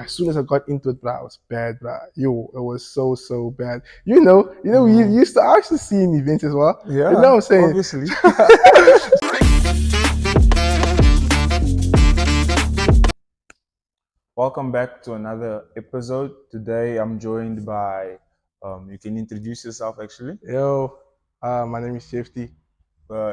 As soon as I got into it, bro, it was bad, bro. Yo, it was so bad. We used to actually see in events as well. You know Yeah, what I'm saying? obviously. Welcome back to another episode. Today I'm joined by, you can introduce yourself actually. Yo, my name is Jefte.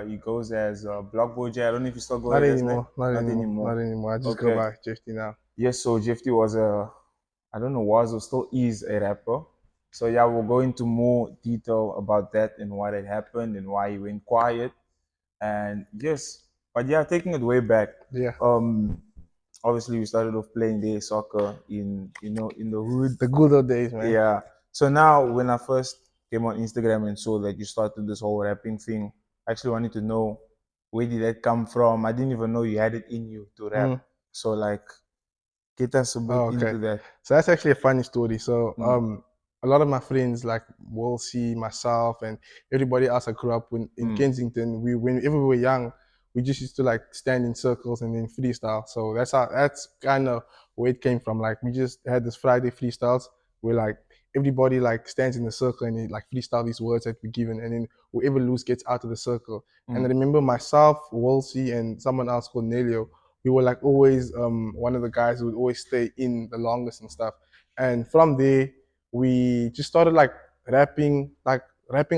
He goes as Block Boy J. I don't know if you still go Not by that name. anymore, not Not anymore, anymore. not anymore. I just go Okay. by Jefte now. Yes, so Jefte was I don't know, was or still is a rapper. So yeah, we'll go into more detail about that and what had happened and why he went quiet. And yes, but yeah, taking it way back. Yeah, Um, Obviously we started off playing the soccer in the hood. the good old days, man. Yeah. So now when I first came on Instagram and saw that you started this whole rapping thing, I actually wanted to know where did that come from? I didn't even know you had it in you to rap. Mm. So like get us a bit Oh, okay. into that. So that's actually a funny story. So Mm, a lot of my friends like will see myself and everybody else I grew up in mm, Kensington. Whenever we were young, we just used to like stand in circles and then freestyle. So that's kind of where it came from. Like we just had this Friday freestyles where like everybody like stands in a circle and they like freestyle these words that we're given, and then whoever lose gets out of the circle. And I mm, remember myself, Wolsey, and someone else called Nelio, we were like always one of the guys who would always stay in the longest and stuff. And from there, we just started like rapping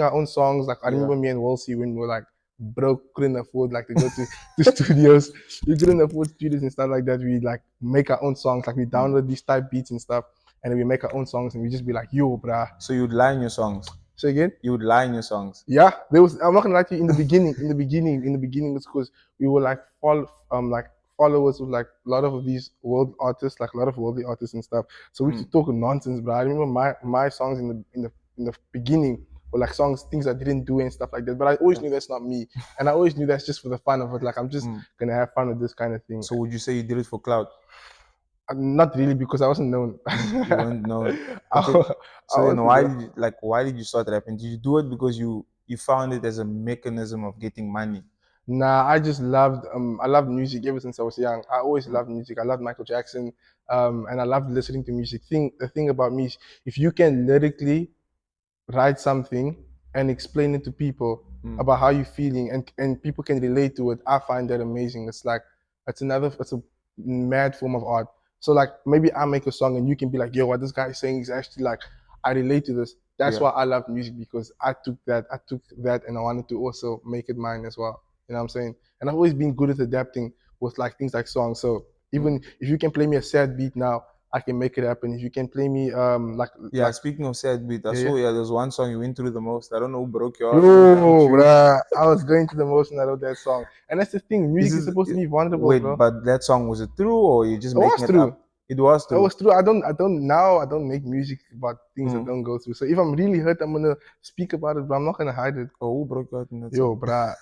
our own songs. Like I yeah. remember me and Wolsey when we were like broke, couldn't afford like to go to studios. We couldn't afford studios and stuff like that. We like make our own songs. Like we Mm. download these type beats and stuff, and then we make our own songs and we just be like, yo, bruh. So you'd lie in your songs. Say again? You would lie in your songs. Yeah, there was. I'm not gonna lie to you. In the beginning, it's because we were like followers of like a lot of these world artists, like a lot of worldly artists and stuff. So we used to Mm. talk nonsense, bro. I remember my songs in the beginning were like songs, things I didn't do and stuff like that. But I always knew that's not me, and I always knew that's just for the fun of it. Like I'm just Mm. gonna have fun with this kind of thing. So would you say you did it for clout? Not really because I wasn't known. You weren't known. I, Okay. I So then wasn't known. why did you start rapping? Did you do it because you found it as a mechanism of getting money? Nah, I loved music ever since I was young. I always Mm, loved music. I loved Michael Jackson, and I loved listening to music. The thing about me is if you can lyrically write something and explain it to people mm, about how you're feeling, and people can relate to it, I find that amazing. It's a mad form of art. So like maybe I make a song and you can be like, yo, what this guy is saying is actually like I relate to this. That's yeah. why I love music, because I took that and I wanted to also make it mine as well. You know what I'm saying? And I've always been good at adapting with like things like songs. So Mm. even if you can play me a sad beat now, I can make it happen. If you can play me Yeah, speaking of sad beat, I yeah, yeah. saw there's one song you went through the most. I don't know who broke your heart. Who hurt Yo, you? bruh, I was going to the motion out of that song, and that's the thing. Is Music is this supposed to be vulnerable, wait, bro. but that song was it true or you just It was making it true. up? It was It true. was true. I don't make music about things I Mm. don't go through. So if I'm really hurt, I'm gonna speak about it, but I'm not gonna hide it. Oh, who broke your heart in that Yo, song? bruh.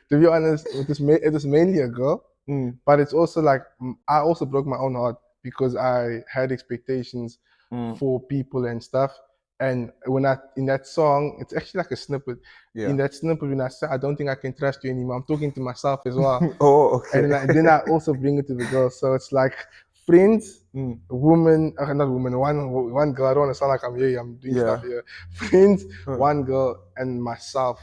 To be honest, it was mainly a girl, Mm, but it's also like I also broke my own heart because I had expectations mm, for people and stuff. And when I in that song, it's actually like a snippet. In yeah. that snippet, when I say I don't think I can trust you anymore, I'm talking to myself as well. Oh, And okay. then I also bring it to the girls. So it's like friends, Mm, woman, not woman, one girl. I don't want to sound like I'm doing stuff yeah. here. Friends, Huh. one girl, and myself.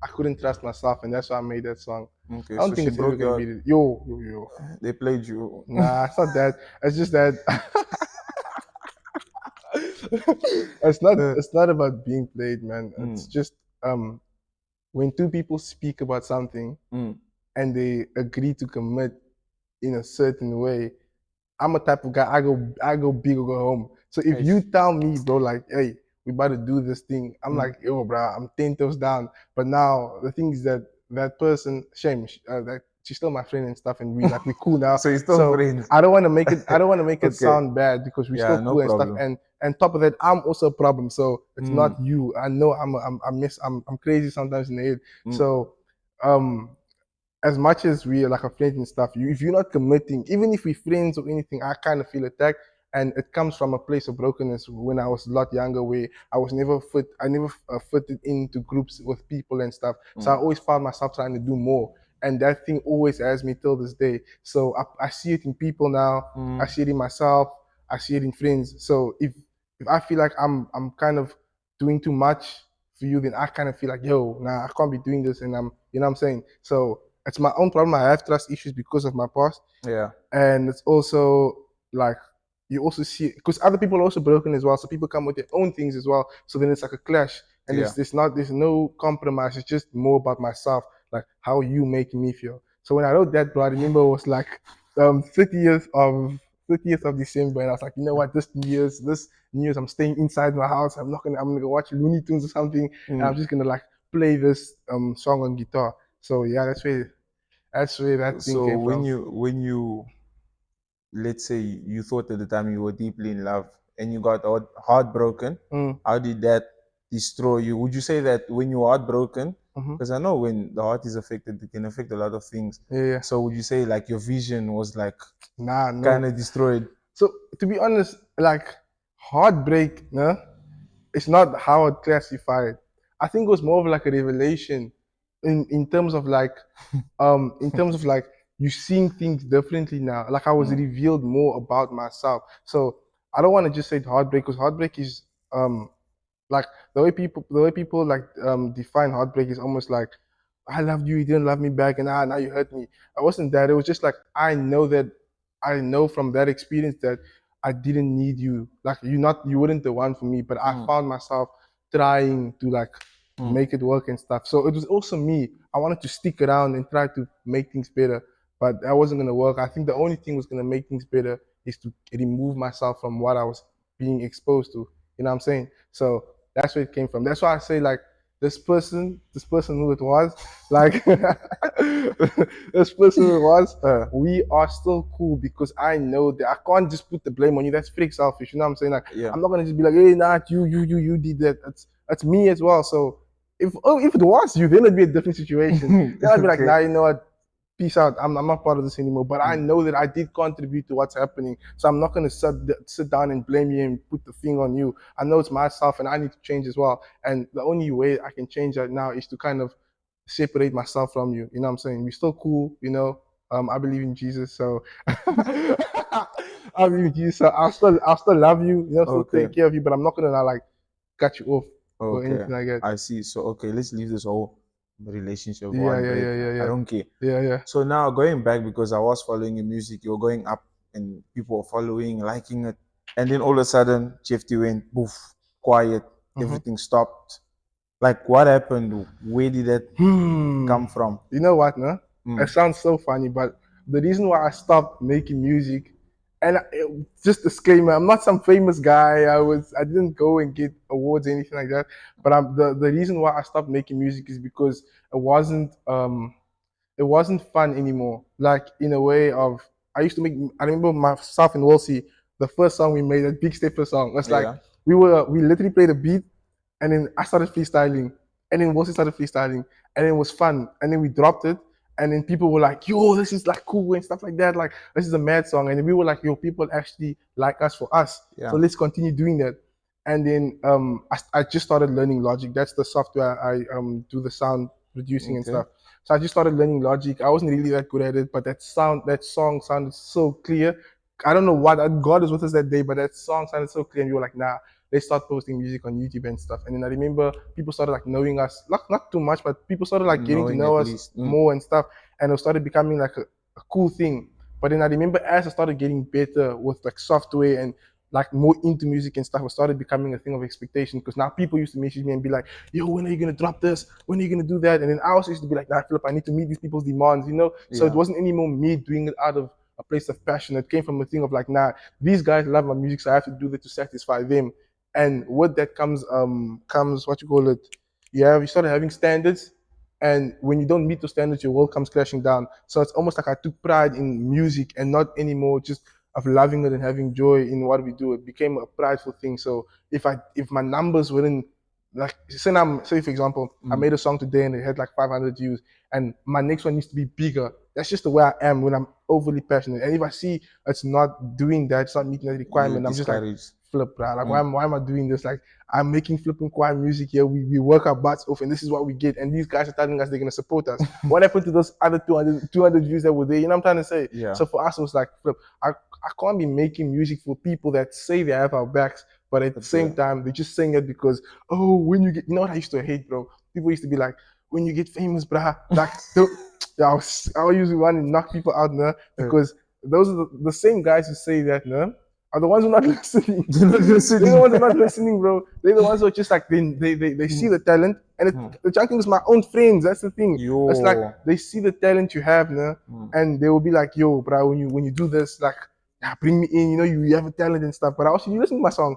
I couldn't trust myself, and that's why I made that song. Okay, I don't so think she it's ever broke gonna your beat heart. it. Yo. They played you. Nah, it's not that. It's just that it's not Uh, it's not about being played, man. It's mm, just when two people speak about something mm, and they agree to commit in a certain way, I'm a type of guy. I go big or go home. So if you Ish. tell me, bro, like, hey, we about to do this thing, I'm Mm. like, yo, bro, I'm 10 toes down. But now the thing is that that person, shame, that she's still my friend and stuff, and we cool now. So you're still So friends. I don't want to make it. I don't want to make it Okay. sound bad because we're Yeah, still no cool and stuff. problem. And top of that, I'm also a problem. So it's not Mm, you. I know I'm crazy sometimes in the head. mm, So um as much as we are like a friend and stuff, if you're not committing, even if we're friends or anything, I kind of feel attacked. And it comes from a place of brokenness when I was a lot younger, where I never fitted into groups with people and stuff. So I mm, always found myself trying to do more. and that thing always has me till this day. So I see it in people now. I Mm. see it in myself. I see it in friends. So if I feel like I'm kind of doing too much for you, then I kind of feel like, yo, nah, I can't be doing this, and I'm, you know what I'm saying. So it's my own problem. I have trust issues because of my past, Yeah. and it's also like you also see because other people are also broken as well, so people come with their own things as well, so then it's like a clash, and Yeah. there's no compromise. It's just more about myself, like how you making me feel. So when I wrote that, bro, I remember it was like 30th of 30th of December, and I was like, you know what, this New Year's I'm staying inside my house. I'm gonna go watch Looney Tunes or something, and I'm Mm. just gonna like play this song on guitar. So yeah, that's where that thing So came from. when you let's say you thought at the time you were deeply in love and you got heartbroken, Mm. how did that destroy you? Would you say that when you're heartbroken, Hmm. because I know when the heart is affected, it can affect a lot of things. Yeah, yeah. So would you say like your vision was like Nah, kind no. of destroyed? So to be honest, like heartbreak, no, it's not how I'd classify it. I think it was more of like a revelation in terms of like you seeing things differently now. Like I was Mm. revealed more about myself. So I don't want to just say heartbreak because heartbreak is like the way people like define heartbreak is almost like I loved you, you didn't love me back, and now you hurt me. I wasn't that. It was just like I know from that experience that I didn't need you. Like you weren't the one for me, but I Mm. found myself trying to like Mm. make it work and stuff. So it was also me. I wanted to stick around and try to make things better, but that wasn't gonna work. I think the only thing was gonna make things better is to remove myself from what I was being exposed to. You know what I'm saying? So that's where it came from. That's why I say like this person who it was, like this person who it was, Uh, we are still cool because I know that I can't just put the blame on you. That's freak selfish. You know what I'm saying? Like yeah. I'm not gonna just be like, hey, not you did that. That's me as well. So if it was you, then it'd be a different situation. Then I'd be like, Okay. nah, you know what? Peace out. I'm not part of this anymore. But I Mm. know that I did contribute to what's happening. So I'm not gonna sit down and blame you and put the thing on you. I know it's myself and I need to change as well. And the only way I can change that now is to kind of separate myself from you. You know what I'm saying? We're still cool, you know. I believe in Jesus, so I believe in Jesus. So I'll still love you, you know, still Okay. take care of you, but I'm not gonna like cut you off or Okay. anything like that. I see. So okay, let's leave this whole relationship Yeah, yeah, heartbreak. yeah, yeah, I yeah. don't care. Yeah, yeah. So now going back because I was following your music, you're going up and people are following, liking it, and then all of a sudden, Jefte went poof, quiet, Hmm. everything stopped. Like what happened? Where did that Hmm. come from? You know what, no? It Mm. sounds so funny, but the reason why I stopped making music, and just disclaimer, I'm not some famous guy. I didn't go and get awards or anything like that. But the reason why I stopped making music is because it wasn't fun anymore. Like in a way of I used to make. I remember myself and Wolsey, the first song we made, a Big Stepper song. It's like Yeah. we literally played a beat, and then I started freestyling, and then Wolsey started freestyling, and it was fun, and then we dropped it, and then people were like, "Yo, this is like cool and stuff like that. Like this is a mad song," and then we were like, "Yo, people actually like us for us, so Yeah. let's continue doing that." And then I just started learning Logic. That's the software I do the sound producing and Okay. stuff. So I just started learning Logic. I wasn't really that good at it, but that song sounded so clear. I don't know what God was with us that day, but that song sounded so clear, and we were like, nah, let's start posting music on YouTube and stuff. And then I remember people started like knowing us, not too much, but people started like getting to Knowing know at us least. more and stuff, and it started becoming like a cool thing. But then I remember as I started getting better with like software and like more into music and stuff, it started becoming a thing of expectation because now people used to message me and be like, yo, when are you gonna drop this? When are you gonna do that? And then I also used to be like, nah, Philip, I need to meet these people's demands, you know? So it Yeah. wasn't anymore me doing it out of a place of passion. It came from a thing of like, nah, these guys love my music, so I have to do that to satisfy them. And with that comes what you call it. You started having standards, and when you don't meet those standards, your world comes crashing down. So it's almost like I took pride in music and not anymore just of loving it and having joy in what we do. It became a prideful thing. So if my numbers weren't like say for example, I Mm. made a song today and it had like 500 views, and my next one needs to be bigger. That's just the way I am when I'm overly passionate. And if I see it's not doing that, it's not meeting that You requirement, I'm just like, discouraged. flip, bruh. Like, Mm. why am I doing this? Like, I'm making flipping choir music here. We work our butts off, and this is what we get. And these guys are telling us they're gonna support us. What happened to those other 200 views that were there? You know what I'm trying to say? Yeah. So for us, it was like, flip. I can't be making music for people that say they have our backs, but at the same time, they're just saying it because, oh, when you get, you know what I used to hate, bro? People used to be like, when you get famous, bruh, like, I'll usually want to knock people out, nah, because those are the same guys who say that, nah, are the ones who are not listening. They're not listening. They're the ones who are not listening, bro. They're the ones who are just like, they see the talent, and the chunking is my own friends. That's the thing. Yo. It's like they see the talent you have, nah, Mm. and they will be like, yo, bro, when you do this, like, bring me in. You know, you have a talent and stuff. But also, you listen to my song.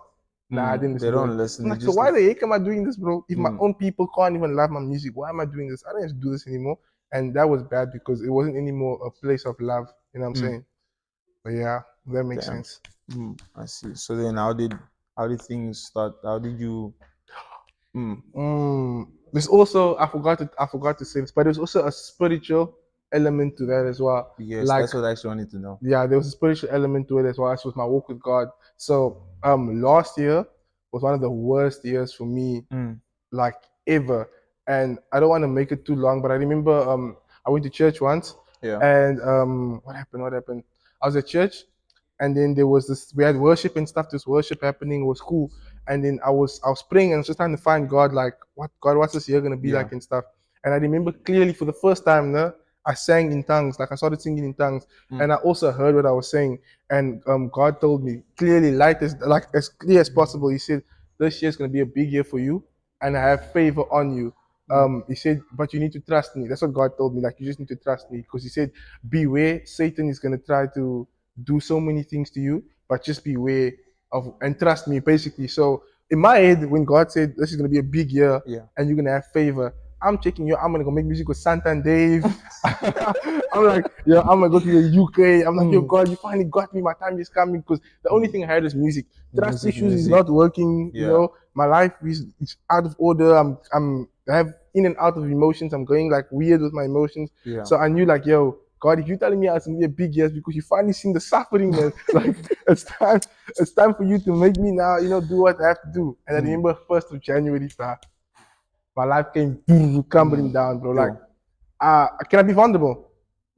Nah, I didn't They listen to don't it. listen. I'm They like, so just why the heck am I doing this, bro? If my Mm. own people can't even love my music, why am I doing this? I don't have to do this anymore. And that was bad because it wasn't anymore a place of love. You know what I'm saying? But yeah, that makes Damn. sense. I see. So then, how did things start? How did you? There's also I forgot to say this, but there's also a spiritual element to that as well. Yes, Like, that's what I actually wanted to know. yeah, there was a spiritual element to it as well. As with my walk with God. So last year was one of the worst years for me, like, ever. And I don't want to make it too long, but I remember I went to church once, Yeah. and what happened? What happened? I was at church, and then there was this. We had worship and stuff. This worship happening. It was cool. And then I was praying and I was just trying to find God, like, what God, what's this year gonna be Yeah. like and stuff. And I remember clearly for the first time, no, I sang in tongues. Like, I started singing in tongues, and I also heard what I was saying. And God told me clearly, light as like as clear as possible. He said, "This year is gonna be a big year for you, and I have favor on you." He said, but you need to trust me. That's what God told me. Like, you just need to trust me, because he said, beware, Satan is gonna try to do so many things to you, but just beware of and trust me, basically. So in my head, when God said this is gonna be a big year Yeah. and you're gonna have favor, I'm checking you. I'm gonna go make music with Santa and Dave. I'm like, yeah, I'm gonna go to the UK. I'm like, yo, God, you finally got me. My time is coming, because the only thing I had is music. Trust Music, issues is music. not working. You Yeah. know, my life is it's out of order. I have in and out of emotions. I'm going like weird with my emotions. Yeah. So I knew, like, yo, God, if you're telling me it's gonna be a big yes, because you finally seen the suffering, man. Like, it's time for you to make me now, you know, do what I have to do. And I remember 1st of January, my life came crumbling down, bro. Like, can I be vulnerable?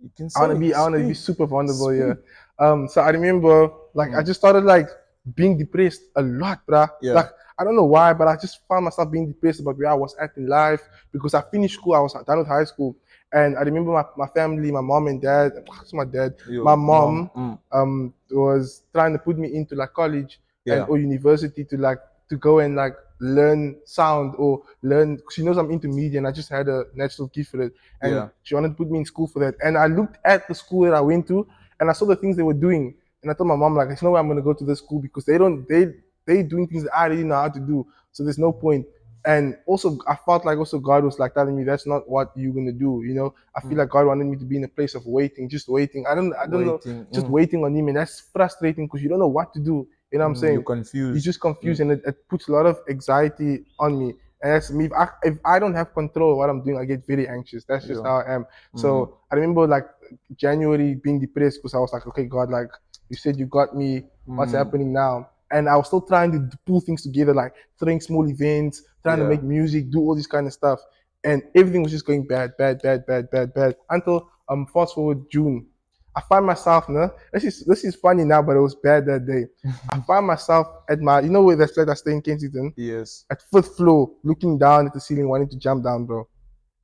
You can I wanna say, be speak. super vulnerable, yeah. Speak. So I remember, like, I just started like being depressed a lot, bruh. Yeah. Like, I don't know why, but I just found myself being depressed about where I was at in life, because I finished school, I was done with high school. And I remember my family, my mom and dad, my dad, Yo, my mom, mom. was trying to put me into like college and Yeah. or university to go and like learn sound or learn. She knows I'm into media and I just had a natural gift for it, and Yeah. she wanted to put me in school for that. And I looked at the school that I went to and I saw the things they were doing, and I told my mom, like, there's no way I'm gonna go to this school, because they doing things that I already know how to do, so there's no point. And also I felt like also God was like telling me that's not what you're gonna do, you know. I feel like God wanted me to be in a place of waiting, just waiting. I don't know, Waiting. just waiting on him, and that's frustrating because you don't know what to do. You know what I'm You're saying? You're confused. just confused, and it puts a lot of anxiety on me. And that's me. If I don't have control of what I'm doing, I get very anxious. That's just Yeah. how I am. So I remember like January being depressed because I was like, okay, God, like, you said you got me. What's happening now? And I was still trying to pull things together, like throwing small events, trying to Yeah. make music, do all this kind of stuff. And everything was just going bad, bad, bad, bad, bad, bad. Until fast forward June. I find myself, no, this is funny now, but it was bad that day. I find myself at my, you know where that flat I stay in Kensington? Yes. At 5th floor, looking down at the ceiling, wanting to jump down, bro.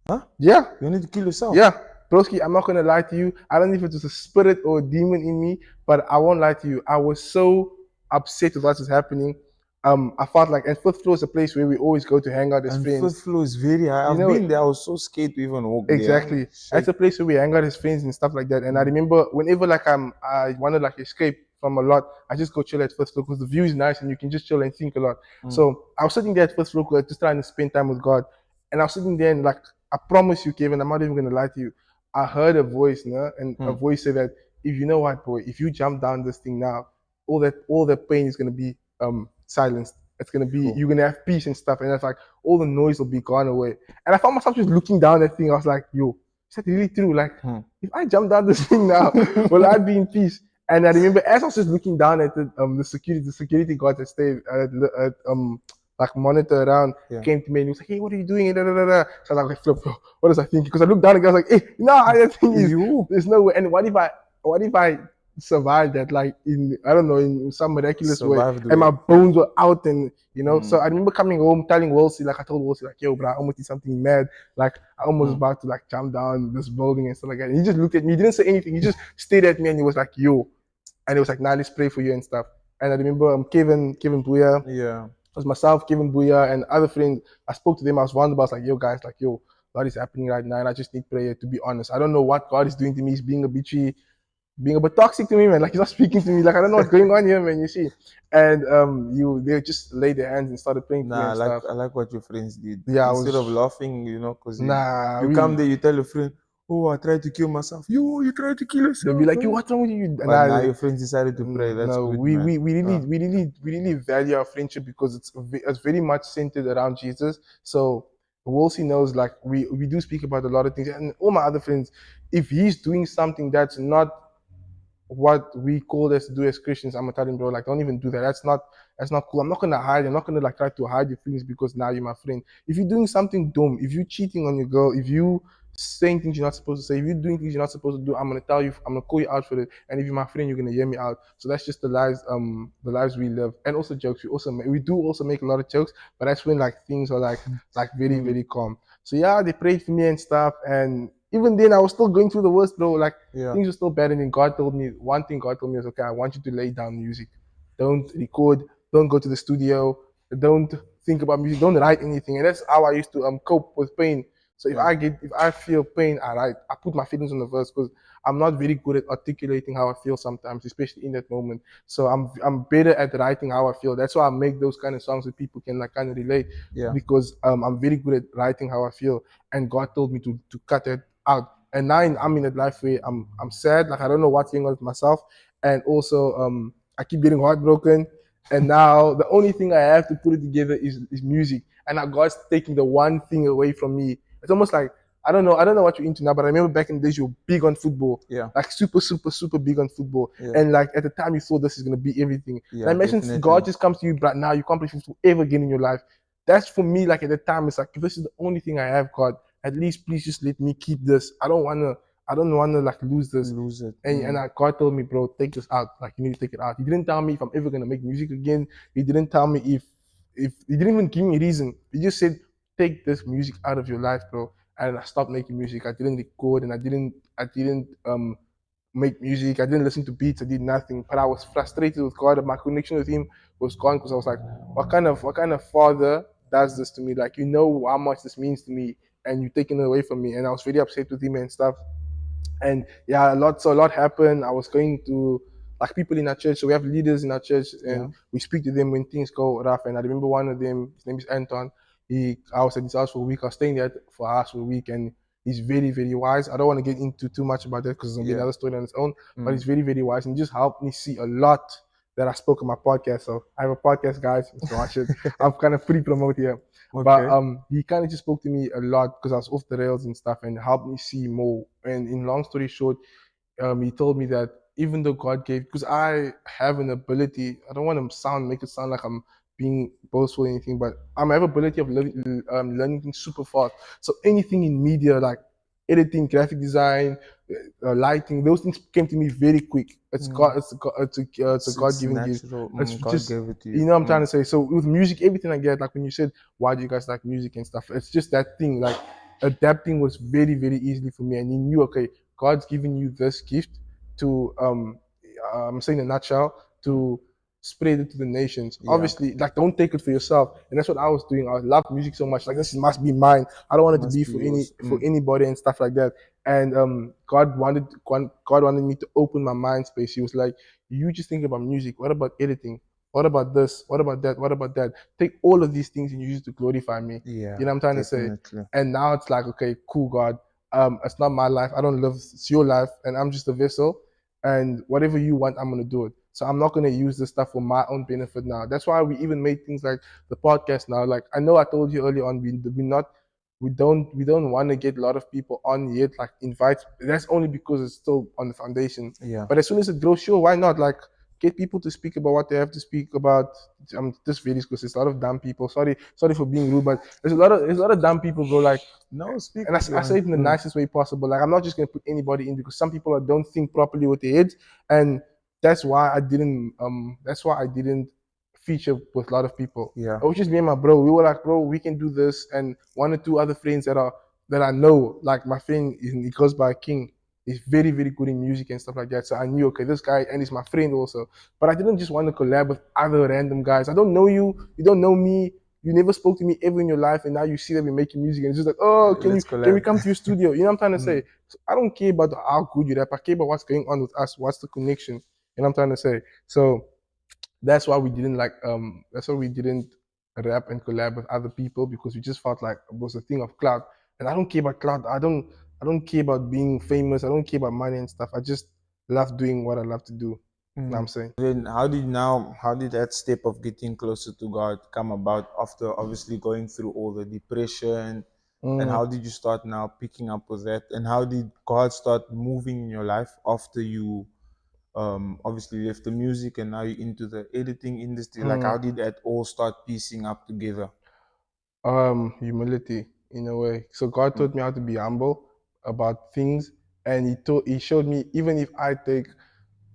Huh? Yeah, You need to kill yourself. yeah. Broski, I'm not gonna lie to you. I don't know if it was a spirit or a demon in me, but I won't lie to you. I was so upset with what was happening. I felt like, and 5th floor is a place where we always go to hang out as And friends. fifth floor is very high. You I've know, been there. I was so scared to even walk exactly. there. That's Shit. a place where we hang out as friends and stuff like that. And I remember whenever like I want to like escape from a lot, I just go chill at 1st floor because the view is nice and you can just chill and think a lot. So I was sitting there at 1st floor just trying to spend time with God. And I was sitting there and like, I promise you, Kevin, I'm not even gonna lie to you. I heard a voice, no? And a voice said that, if you know what, boy, if you jump down this thing now, all that pain is gonna be silenced. It's gonna be, Cool. you're gonna have peace and stuff, and it's like all the noise will be gone away. And I found myself just looking down that thing. I was like, yo, Is that really true? Like, Hmm. if I jump down this thing now, will I be in peace? And I remember as I was just looking down at the security guard that stayed at like monitor around Yeah. came to me and he was like, "Hey, what are you doing?" And da, da, da, da. So I was like, "Flip, bro, what was I thinking?" Because I looked down and I was like, "Hey, no, the thing is, You there's no way." And what if I survived that, like in I don't know, in some miraculous way, survived and my with. bones were out, and you know. So I Mm. remember coming home, telling Wolsey, like I told Wolsey, like, "Yo, bro, I almost did something mad. Like I almost was Mm. about to like jump down this building and stuff like that." And he just looked at me. He didn't say anything. He just stared at me and he was like, "Yo," and he was like, "Nah, let's pray for you and stuff." And I remember Kevin Booya, Yeah. was myself, Kevin Booya, and other friends. I spoke to them. I was vulnerable. I was like, "Yo, guys, like, yo, God is happening right now, and I just need prayer." To be honest, I don't know what God is doing to me. He's being a bitchy, being a bit toxic to me, man. Like he's not speaking to me. Like I don't know what's going on here, man. You see, and they just laid their hands and started praying for me Nah, and stuff. I like what your friends did. Yeah, I Instead of was laughing, because nah. you come We there, you tell a friend, "Oh, I tried to kill myself." You tried to kill they'll be yourself, like, "Yo, eh? what's wrong with you?" And But I now your friends decided to pray. That's no, good, man. we really value our friendship because it's very much centered around Jesus. So Wolsey knows like we do speak about a lot of things, and all my other friends, if he's doing something that's not what we call us to do as Christians, I'm gonna tell him, bro, like don't even do that. That's not cool. I'm not gonna hide. I'm not gonna like try to hide your feelings because now you're my friend. If you're doing something dumb, if you're cheating on your girl, if you saying things you're not supposed to say, if you're doing things you're not supposed to do, I'm gonna tell you, I'm gonna call you out for it. And if you're my friend, you're gonna hear me out. So that's just the lives we live, and also jokes. We do also make a lot of jokes, but that's when like things are like very Mm. very calm. So yeah, they prayed for me and stuff, and even then I was still going through the worst, bro. Like Yeah. things were still bad. And then God told me one thing. God told me was, okay, I want you to lay down music. Don't record. Don't go to the studio. Don't think about music. Don't write anything. And that's how I used to cope with pain. So Yeah. if I feel pain, I write. I put my feelings on the verse because I'm not very good at articulating how I feel sometimes, especially in that moment. So I'm better at writing how I feel. That's why I make those kind of songs that people can like kind of relate Yeah. because I'm very good at writing how I feel. And God told me to cut it out. And now I'm in a life where I'm sad, like I don't know what's going on with myself, and also I keep getting heartbroken. And now the only thing I have to put it together is music. And now God's taking the one thing away from me. It's almost like I don't know what you're into now, but I remember back in the days you were big on football, Yeah. like super big on football. Yeah. And like at the time you thought this is gonna be everything. And I Yeah. imagine God Definitely. just comes to you, but now you can't play football ever again in your life. That's for me, like at the time, it's like if this is the only thing I have, God, at least please just let me keep this. I don't wanna like lose this. Lose it. And God told me, bro, take this out. Like you need to take it out. He didn't tell me if I'm ever gonna make music again. He didn't tell me if he didn't even give me a reason. He just said, take this music out of your life, bro. And I stopped making music. I didn't record and I didn't make music. I didn't listen to beats. I did nothing. But I was frustrated with God. My connection with Him was gone because I was like, what kind of father does this to me? Like you know how much this means to me, and you're taking it away from me. And I was very upset with Him and stuff. And yeah, a lot happened. I was going to like people in our church. So we have leaders in our church, Yeah. and we speak to them when things go rough. And I remember one of them. His name is Anton. I was at his house for a week. I was staying there for us for a week, and he's very, very wise. I don't want to get into too much about that because it's gonna be Yeah. another story on its own. But he's Mm. very, very wise, and he just helped me see a lot that I spoke on my podcast. So I have a podcast, guys. You can watch it. I'm kind of pre-promote here. But Okay. he kind of just spoke to me a lot because I was off the rails and stuff, and helped me see more. And in long story short, he told me that even though God gave, because I have an ability, I don't want to make it sound like I'm being boastful or anything, but I have ability of learning things super fast. So anything in media, like editing, graphic design, lighting, those things came to me very quick. It's Mm. God, it's a God It's given gift. natural. It's God just gave it to you you. know what I'm trying to say. So with music, everything I get, like when you said, why do you guys like music and stuff? It's just that thing. Like adapting was very, very easily for me. And he knew, okay, God's given you this gift to I'm saying in a nutshell, to spread it to the nations. Yeah. Obviously, like don't take it for yourself. And that's what I was doing. I love music so much. Like this must be mine. I don't want it to Must be be yours. for anybody and stuff like that. And God wanted me to open my mind space. He was like, you just think about music. What about editing? What about this? What about that? What about that? Take all of these things and use it to glorify me. Yeah. You know what I'm trying to say? Definitely. And now it's like, okay, cool, God. It's not my life. I don't live. It's your life, and I'm just a vessel. And whatever you want, I'm gonna do it. So I'm not gonna use this stuff for my own benefit now. That's why we even made things like the podcast now. Like I know I told you earlier on, we don't want to get a lot of people on yet, like invite. That's only because it's still on the foundation. Yeah. But as soon as it grows, sure, why not? Like get people to speak about what they have to speak about. This videos because there's a lot of dumb people. Sorry for being rude, but there's a lot of dumb people, bro. Like, No, speak and what you I say want. it in the nicest way possible. Like I'm not just gonna put anybody in because some people don't think properly with their heads, and that's why I didn't feature with a lot of people. Yeah. It was just me and my bro. We were like, bro, we can do this, and one or two other friends that I know, like my friend, he goes by King. He's very, very good in music and stuff like that. So I knew, okay, this guy, and he's my friend also. But I didn't just want to collab with other random guys. I don't know you. You don't know me. You never spoke to me ever in your life, and now you see that we're making music, and it's just like, oh, Let's can we collab. come to your studio? You know what I'm trying to Mm. say? So I don't care about how good you rap. I care about what's going on with us. What's the connection? You know what I'm trying to say? So that's why we didn't rap and collab with other people because we just felt like it was a thing of cloud. And I don't care about cloud. I don't care about being famous. I don't care about money and stuff. I just love doing what I love to do. You know what I'm Mm. saying? Then how did that step of getting closer to God come about after obviously going through all the depression? And Mm, how did you start now picking up with that? And how did God start moving in your life after you obviously left the music and now you're into the editing industry? Like mm. how did that all start piecing up together? Humility in a way. So God Mm. taught me how to be humble about things, and he showed me even if I take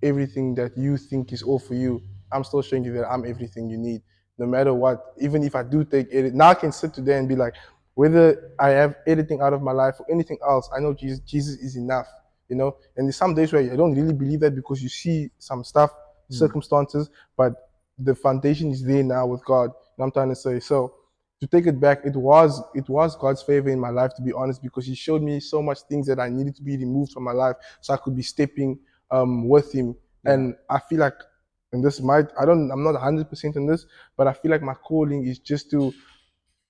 everything that you think is all for you, I'm still showing you that I'm everything you need, no matter what. Even if I do take it, now I can sit today and be like, whether I have anything out of my life or anything else, I know Jesus is enough, you know. And there's some days where I don't really believe that because you see some stuff, Mm. circumstances, but the foundation is there now with God. And I'm trying to say so. To take it back, it was God's favor in my life, to be honest, because He showed me so much things that I needed to be removed from my life, so I could be stepping with Him. Yeah. And I feel like, and this might, I'm not 100% in this, but I feel like my calling is just to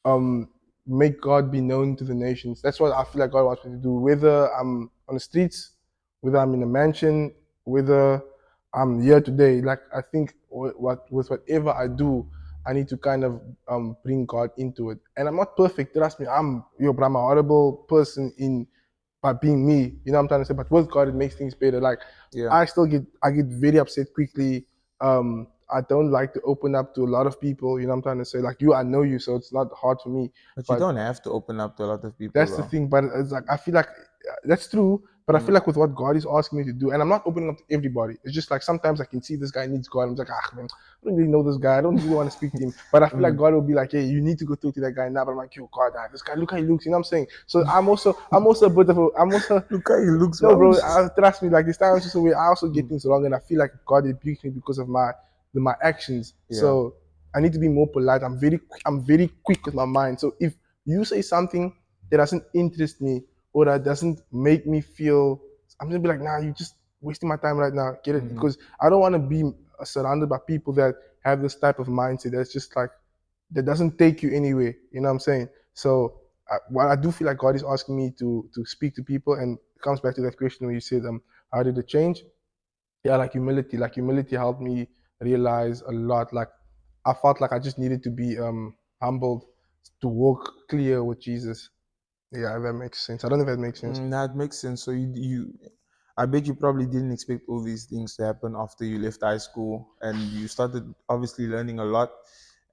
um, make God be known to the nations. That's what I feel like God wants me to do. Whether I'm on the streets, whether I'm in a mansion, whether I'm here today, like I think with whatever I do, I need to kind of bring God into it. And I'm not perfect. Trust me, but I'm a horrible person in by being me. You know what I'm trying to say? But with God, it makes things better. Like Yeah. I get very upset quickly. I don't like to open up to a lot of people. You know what I'm trying to say? Like you, I know you, so it's not hard for me. But you But don't have to open up to a lot of people that's the though. thing. But it's like I feel like that's true. But I Mm. feel like with what God is asking me to do, and I'm not opening up to everybody. It's just like sometimes I can see this guy needs God. I'm like, ah man, I don't really know this guy. I don't really want to speak to him. But I feel like Mm. God will be like, hey, you need to go talk to that guy now. But I'm like, yo, God, this guy, look how he looks. You know what I'm saying? So I'm also a bit of a, I'm also Look how he looks. no, Why would bro. you? Trust me. Like this time, just where I also get Mm. things wrong, and I feel like God rebukes me because of my actions. Yeah. So I need to be more polite. I'm very quick with my mind. So if you say something that doesn't interest me or that doesn't make me feel, I'm gonna be like, nah, you just wasting my time right now. Get it? Hmm. Because I don't want to be surrounded by people that have this type of mindset. That's just like that doesn't take you anywhere. You know what I'm saying? So while I do feel like God is asking me to speak to people, and it comes back to that question where you said, how did it change? Yeah, like humility. Like humility helped me realize a lot. Like I felt like I just needed to be humbled to walk clear with Jesus. Yeah, if that makes sense. I don't know if that makes sense. That makes sense. So I bet you probably didn't expect all these things to happen after you left high school, and you started obviously learning a lot.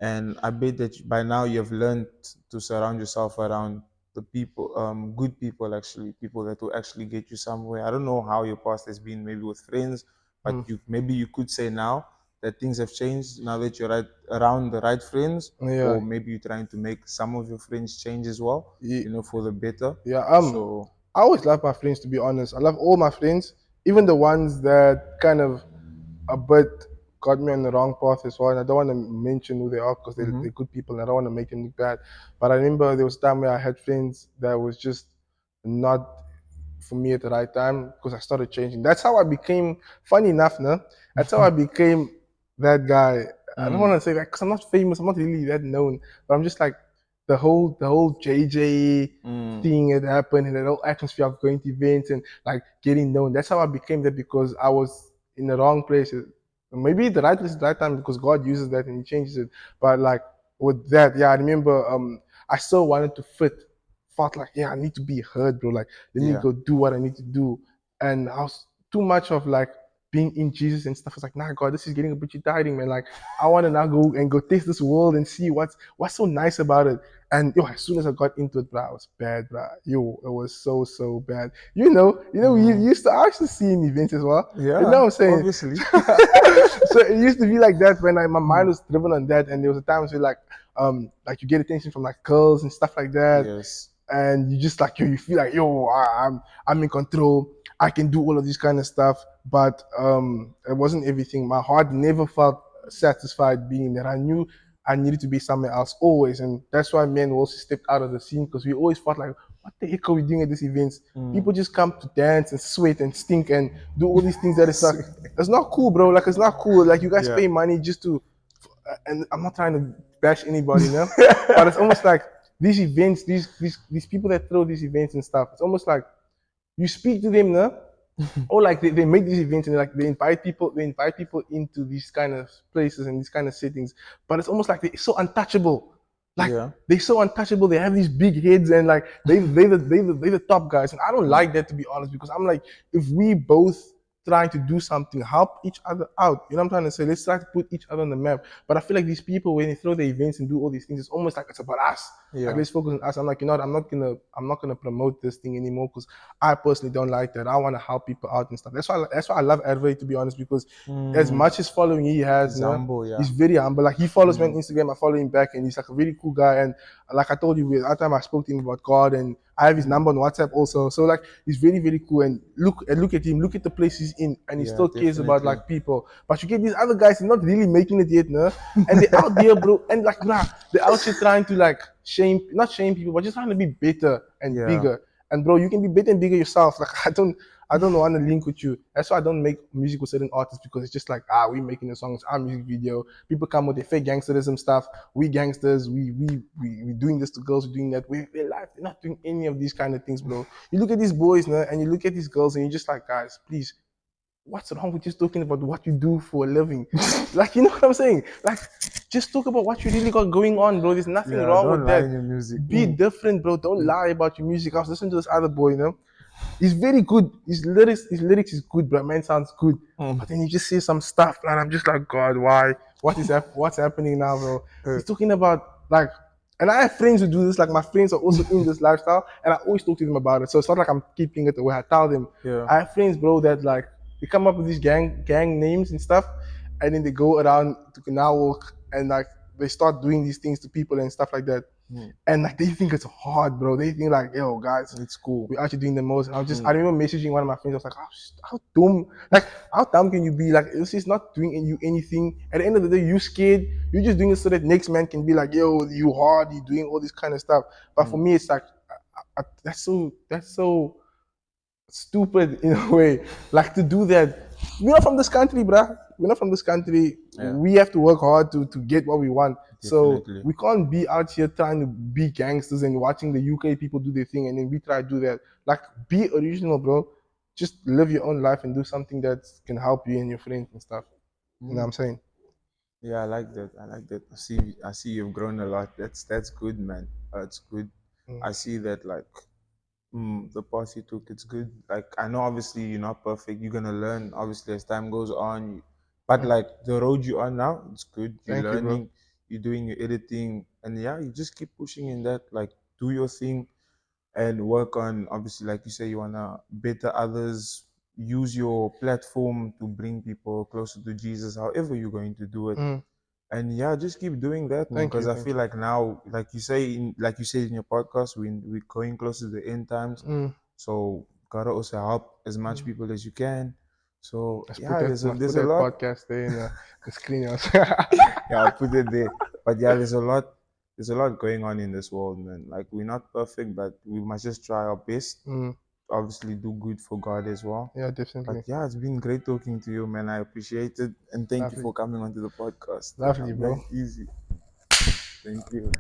And I bet that by now you have learned to surround yourself around the people, good people actually, people that will actually get you somewhere. I don't know how your past has been, maybe with friends, but Hmm. maybe you could say now that things have changed now that you're right around the right friends, Yeah. or maybe you're trying to make some of your friends change as well, Ye- for the better. Yeah. So I always love my friends, to be honest. I love all my friends, even the ones that kind of a bit got me on the wrong path as well. And I don't want to mention who they are because hmm they're good people and I don't want to make them look bad. But I remember there was a time where I had friends that was just not for me at the right time because I started changing. That's how I became, funny enough, no? That's how I became that guy. I don't mm, want to say that because I'm not famous. I'm not really that known. But I'm just like the whole JJ mm, thing that happened and the whole atmosphere of going to events and like getting known. That's how I became that because I was in the wrong place. Maybe the right place at the right time because God uses that and He changes it. But like with that, yeah, I remember I still wanted to fit felt like, yeah, I need to be heard, bro. Like, let me Yeah. go do what I need to do. And I was too much of like being in Jesus and stuff. I was like, nah, God, this is getting a bit tiring, man. Like, I want to now go taste this world and see what's so nice about it. And yo, as soon as I got into it, bro, I was bad, bro. Yo, it was so bad. We Mm. used to actually see in events as well. You know Yeah, what I'm saying? obviously. So it used to be like that when my mind Mm. was driven on that, and there was a times where like you get attention from like girls and stuff like that, Yes. and you just like you feel like I'm in control. I can do all of this kind of stuff, but it wasn't everything. My heart never felt satisfied being there. I knew I needed to be somewhere else always, and that's why men also stepped out of the scene because we always felt like, what the heck are we doing at these events? Mm. People just come to dance and sweat and stink and do all these things that is like it's not cool, bro. Like it's not cool. Like you guys Yeah. pay money just to, and I'm not trying to bash anybody, but it's almost like these events, these people that throw these events and stuff. It's almost like you speak to them, or like they make these events and like they invite people into these kind of places and these kind of settings, but it's almost like they're so untouchable. Like Yeah. they're so untouchable. They have these big heads and like they the top guys, and I don't Mm. like that, to be honest, because I'm like, if we both trying to do something, help each other out. You know what I'm trying to say? Let's try to put each other on the map. But I feel like these people, when they throw the events and do all these things, it's almost like it's about us. Like Yeah. let's focus on us. I'm like, you know what? I'm not gonna promote this thing anymore because I personally don't like that. I want to help people out and stuff. That's why I love Adway, to be honest, because as Mm. much as following he has, It's humble, yeah. he's very humble. Like he follows me on Mm. Instagram, I follow him back, and he's like a really cool guy. And like I told you, that time I spoke to him about God, and I have his Mm. number on WhatsApp also. So like he's very very cool. And look at him, look at the place he's in, and he Yeah, still cares about definitely. like people. But you get these other guys, they're not really making it yet, no, and they're out there, bro, and like they're out here trying to like not shame people, but just trying to be better and Yeah. bigger. And bro, you can be better and bigger yourself. Like I don't want to link with you. That's why I don't make music with certain artists, because it's just like, we making the songs, our music video. People come with their fake gangsterism stuff. We gangsters, we doing this to girls, we're doing that. We're live. We're not doing any of these kind of things, bro. You look at these boys, no, and you look at these girls, and you're just like, guys, please, what's wrong with just talking about what you do for a living? Like, you know what I'm saying? Like, just talk about what you really got going on, bro. There's nothing Yeah, wrong don't with lie that. in your music. Be Mm. different, bro. Don't Mm. lie about your music. I was listening to this other boy, he's very good. His lyrics is good, bro. Man sounds good. Mm. But then he just says some stuff, and I'm just like, God, why? What's happening now, bro? Uh, He's talking about like, and I have friends who do this. Like my friends are also in this lifestyle, and I always talk to them about it. So it's not like I'm keeping it away. I tell them. yeah. I have friends, bro, that like they come up with these gang names and stuff, and then they go around to Canal Walk and like they start doing these things to people and stuff like that. Mm. And like they think it's hard, bro. They think like, yo, guys, It's cool. we're actually doing the most. I Mm. remember messaging one of my friends. I was like, how dumb, like, how dumb can you be? Like, this is not doing you anything. At the end of the day, you scared. You're just doing it so that next man can be like, yo, you hard. You doing all this kind of stuff. But for Mm. me, it's like, that's so stupid in a way. Like to do that. We're not from this country, bruh. We're not from this country. Yeah, We have to work hard to get what we want. So definitely. we can't be out here trying to be gangsters and watching the UK people do their thing and then we try to do that. Like be original, bro. Just live your own life and do something that can help you and your friends and stuff. You know what Mm. I'm saying? Yeah, I like that. I like that. I see you've grown a lot. That's good, man. That's good. Mm, I see that like the path you took, it's good. Like I know obviously you're not perfect. You're gonna learn obviously as time goes on. But mm. like the road you're on now, it's good. You're Thank you, bro. learning, you're doing your editing, and yeah, you just keep pushing in that. Like do your thing and work on obviously like you say you wanna better others. Use your platform to bring people closer to Jesus, however you're going to do it. Mm, And yeah, just keep doing that, man. thank Because you, I thank feel you. like now, like you said in your podcast, we're going close to the end times. Mm, So gotta also help as much mm. people as you can. So Let's put yeah, that must there's put a that lot. podcast there in the screen. Yeah, I'll put it there. But yeah, there's a lot. There's a lot going on in this world, man. Like we're not perfect, but we must just try our best. Mm, Obviously, do good for God as well. yeah, But definitely. yeah, it's been great talking to you, man. I appreciate it, and thank you Lovely. for coming onto the podcast. Yeah, Lovely, bro. man, easy. Thank you.